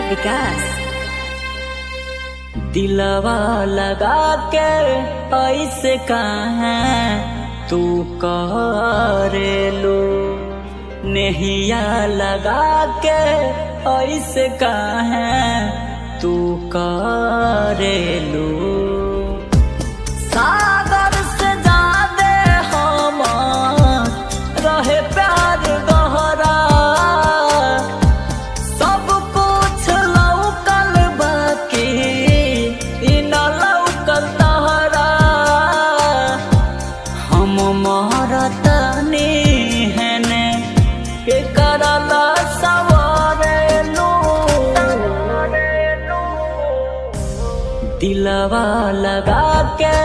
विकास। दिलवा लगा के ऐसे कहाँ तू करेलू, नहिया लगा के ऐसे कहाँ तू करेलू। सागर से ज्यादा हम रहे प्यार गहरा, सब कुछ लौकल बाकी न लौकल तहरा। हम मरतनी हेने के करला सवरेलू। दिलवा लगा के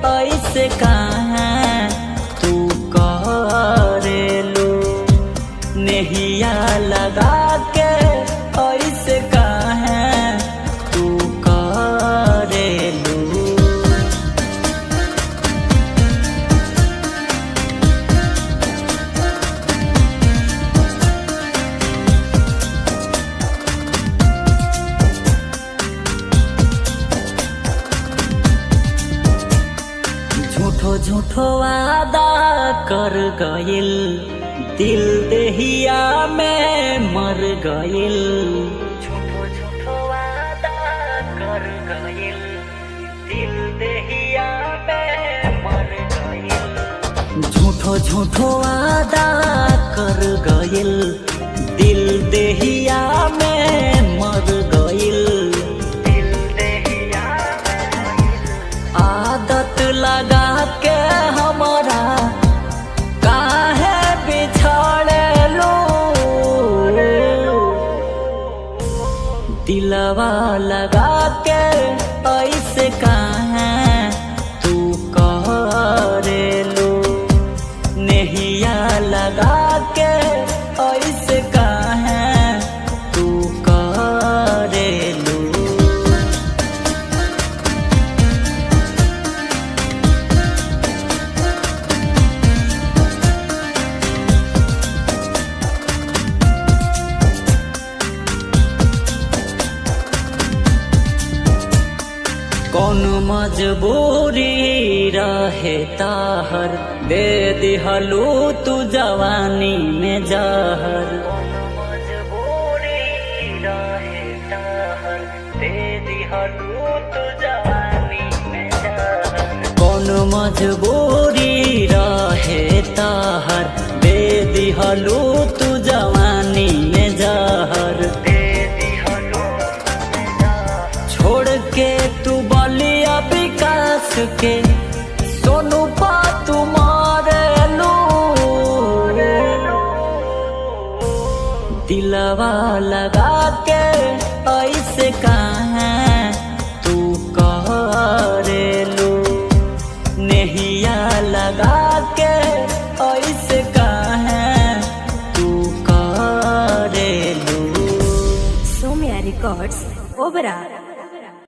ऐसे कहाँ तू करेलू, नहिया लगा के ऐसे कहाँ तू करेलू। झूठो झूठो वादा कर गइल, दिल देहिया में मर गइल। झूठो झूठो वादा कर गइल, दिल देहिया में मर गइल। झूठो झूठो वादा कर गइल, दिल देहिया में मर गइल। आदत लगा के हमारा काहे बिछड़ेलू। दिलवा लगा के ऐसे कहाँ तू करेलू, नहिया लगा के ऐसे कहाँ तू करेलू। कौन मजबूरी रहे ताहर, दे दिहलू तू जवानी में जहर। मजबूरी रहे ताहर, दे दिहलू तू जवानी में जहर। कौन मजबूरी रहे ताहर, दे दिहलू तू जवानी में जहर। छोड़ के तू बलिया विकास के सोनू पा तुम्हारेलू। दिलवा लगा के ऐसे कहाँ तू करेलू, नहिया लगा के ऐसे कहाँ तू करेलू। सोम्या रिकॉर्ड्स ओबरा।